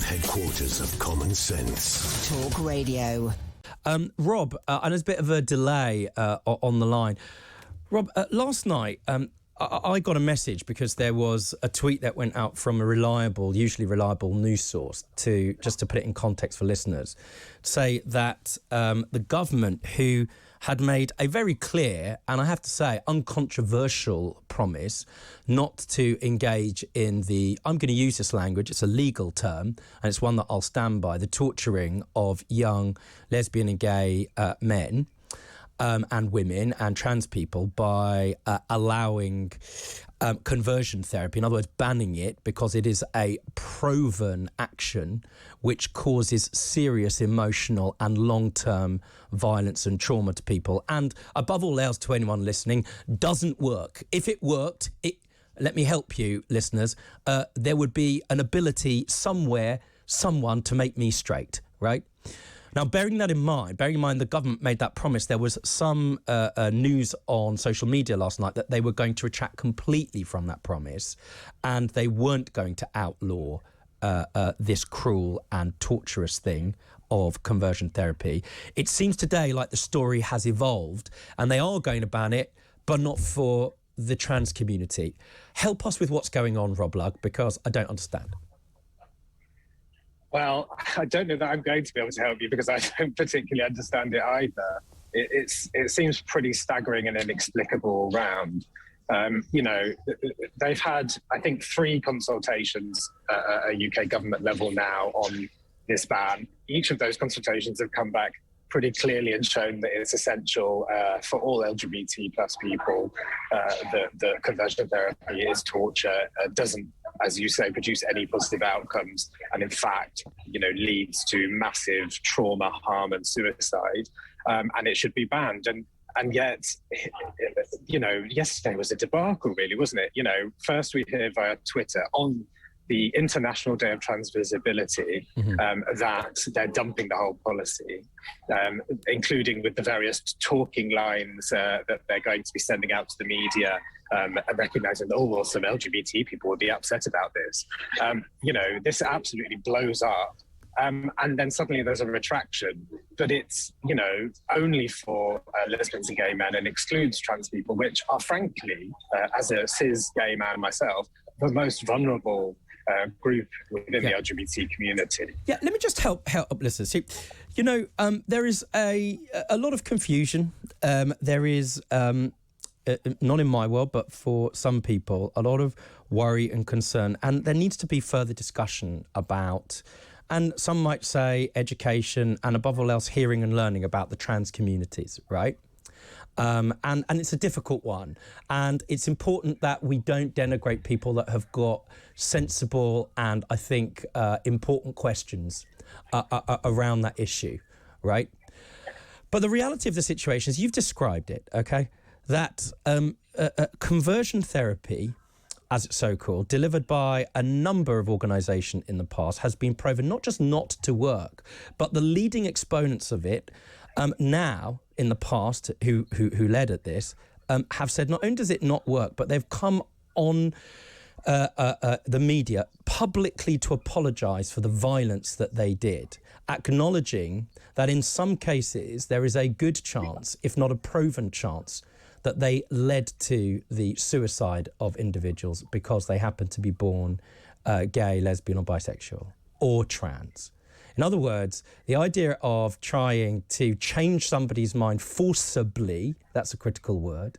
Headquarters of common sense. Talk Radio. Rob, and there's a bit of a delay on the line. Rob, last night I got a message because there was a tweet that went out from a usually reliable news source just to put it in context for listeners, say that the government, who had made a very clear and I have to say uncontroversial promise not to engage in I'm going to use this language, it's a legal term and it's one that I'll stand by, the torturing of young lesbian and gay men and women and trans people by allowing conversion therapy, in other words, banning it because it is a proven action which causes serious emotional and long-term violence and trauma to people. And above all else, to anyone listening, doesn't work. If it worked, let me help you, listeners, there would be an ability somewhere, someone to make me straight, right? Now, bearing in mind the government made that promise, there was some news on social media last night that they were going to retract completely from that promise and they weren't going to outlaw this cruel and torturous thing of conversion therapy. It seems today like the story has evolved and they are going to ban it, but not for the trans community. Help us with what's going on, Rob Lugg, because I don't understand. Well, I don't know that I'm going to be able to help you because I don't particularly understand it either. It seems pretty staggering and inexplicable all round. They've had, I think, 3 consultations at a UK government level now on this ban. Each of those consultations have come back pretty clearly and shown that it's essential for all LGBT plus people that conversion therapy is torture, doesn't, as you say, produce any positive outcomes, and in fact, leads to massive trauma, harm, and suicide, and it should be banned. And yet, yesterday was a debacle, really, wasn't it? First we hear via Twitter on the International Day of Trans Visibility that they're dumping the whole policy, including with the various talking lines that they're going to be sending out to the media, recognising that, some LGBT people would be upset about this. This absolutely blows up. And then suddenly there's a retraction, but it's, only for lesbians and gay men and excludes trans people, which are frankly, as a cis gay man myself, the most vulnerable group within the LGBT community. Yeah, let me just help listeners. See, there is a lot of confusion. There is, not in my world, but for some people, a lot of worry and concern. And there needs to be further discussion about, and some might say education, and above all else, hearing and learning about the trans communities, right? And it's a difficult one. And it's important that we don't denigrate people that have got sensible and, I think, important questions around that issue, right? But the reality of the situation is, you've described it, okay? That conversion therapy, as it's so called, delivered by a number of organisations in the past, has been proven not just not to work, but the leading exponents of it now, in the past, who led at this, have said not only does it not work, but they've come on the media publicly to apologise for the violence that they did, acknowledging that in some cases there is a good chance, if not a proven chance, that they led to the suicide of individuals because they happen to be born gay, lesbian or bisexual or trans. In other words, the idea of trying to change somebody's mind forcibly, that's a critical word,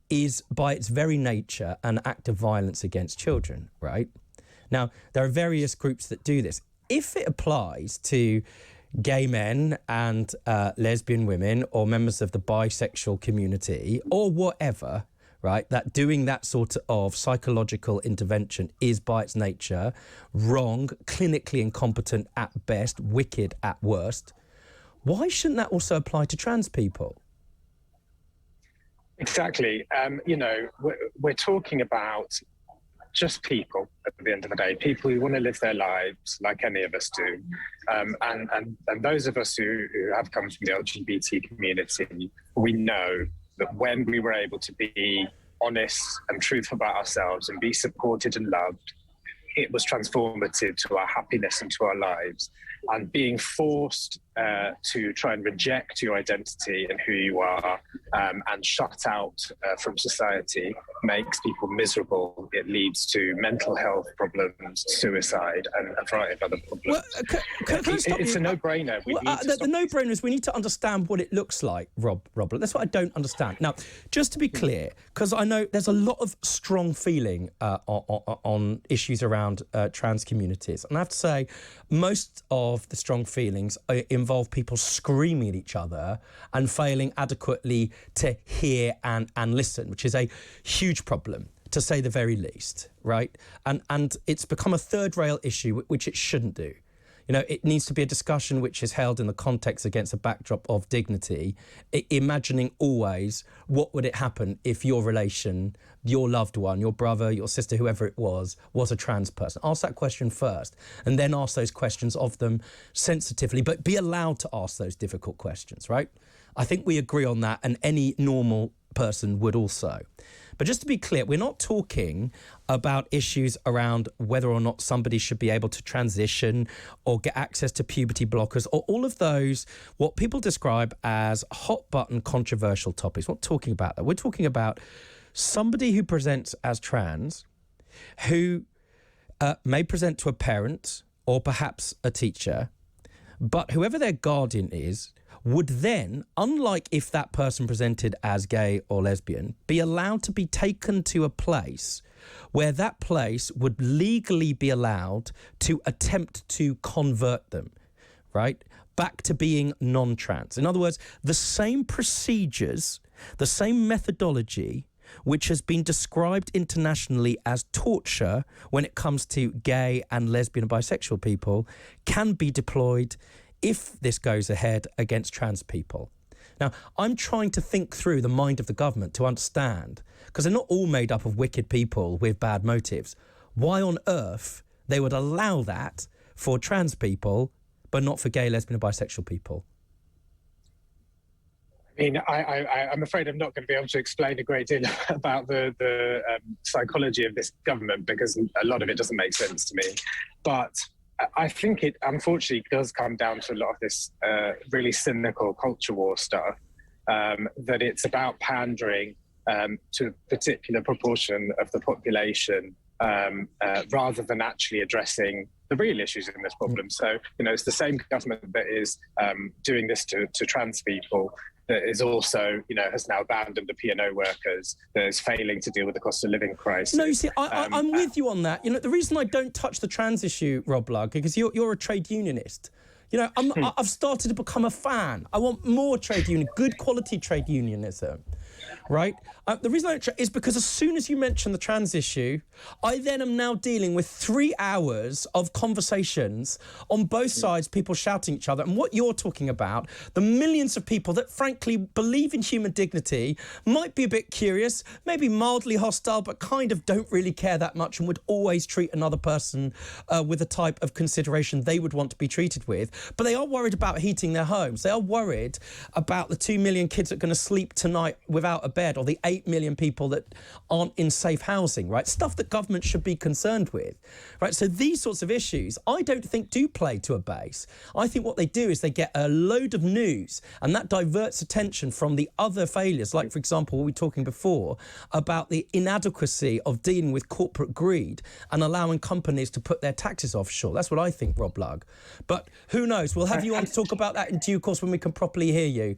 is by its very nature an act of violence against children, right? Now, there are various groups that do this. If it applies to gay men and lesbian women or members of the bisexual community or whatever, right, that doing that sort of psychological intervention is by its nature wrong, clinically incompetent at best, wicked at worst, why shouldn't that also apply to trans people? Exactly. We're talking about just people at the end of the day, people who want to live their lives like any of us do. And those of us who have come from the LGBT community, we know that when we were able to be honest and truthful about ourselves and be supported and loved it was transformative to our happiness and to our lives. And being forced to try and reject your identity and who you are and shut out from society makes people miserable. It leads to mental health problems, suicide, and a variety of other problems. Well, can I stop it's you? a no-brainer. The no-brainer is we need to understand what it looks like, Rob. That's what I don't understand. Now, just to be clear, because I know there's a lot of strong feeling on issues around trans communities. And I have to say, most of the strong feelings involve people screaming at each other and failing adequately to hear and listen, which is a huge problem, to say the very least, right? And it's become a third-rail issue, which it shouldn't do. You know, it needs to be a discussion which is held in the context against a backdrop of dignity, imagining always what would it happen if your relation, your loved one, your brother, your sister, whoever it was a trans person. Ask that question first, and then ask those questions of them sensitively, but be allowed to ask those difficult questions, right? I think we agree on that, and any normal person would also. But just to be clear, we're not talking about issues around whether or not somebody should be able to transition or get access to puberty blockers or all of those, what people describe as hot button controversial topics. We're not talking about that. We're talking about somebody who presents as trans, who may present to a parent or perhaps a teacher, but whoever their guardian is, would then, unlike if that person presented as gay or lesbian, be allowed to be taken to a place where that place would legally be allowed to attempt to convert them, right, back to being non-trans. In other words, the same procedures, the same methodology which has been described internationally as torture when it comes to gay and lesbian and bisexual people can be deployed if this goes ahead against trans people. Now, I'm trying to think through the mind of the government to understand, because they're not all made up of wicked people with bad motives, why on earth they would allow that for trans people, but not for gay, lesbian and bisexual people. I mean, I'm afraid I'm not going to be able to explain a great deal about the psychology of this government, because a lot of it doesn't make sense to me. But I think it unfortunately does come down to a lot of this really cynical culture war stuff, that it's about pandering to a particular proportion of the population rather than actually addressing the real issues in this problem. So, you know, it's the same government that is doing this to trans people that is also, you know, has now abandoned the P&O workers, that is failing to deal with the cost of living crisis. No, you see, I'm with you on that. You know, the reason I don't touch the trans issue, Rob Lugg, because you're a trade unionist. You know, I've started to become a fan. I want more trade union, good quality trade unionism, right? The reason I don't is because as soon as you mention the trans issue, I then am now dealing with 3 hours of conversations on both sides, people shouting at each other. And what you're talking about, the millions of people that frankly believe in human dignity, might be a bit curious, maybe mildly hostile, but kind of don't really care that much and would always treat another person with the type of consideration they would want to be treated with. But they are worried about heating their homes. They are worried about the 2 million kids that are going to sleep tonight without a bed, or the 8 million people that aren't in safe housing, right? Stuff that government should be concerned with, right? So these sorts of issues, I don't think do play to a base. I think what they do is they get a load of news, and that diverts attention from the other failures, like, for example, what we were talking before about the inadequacy of dealing with corporate greed and allowing companies to put their taxes offshore. That's what I think, Rob Lugg. But who knows? We'll have you on to talk about that in due course when we can properly hear you.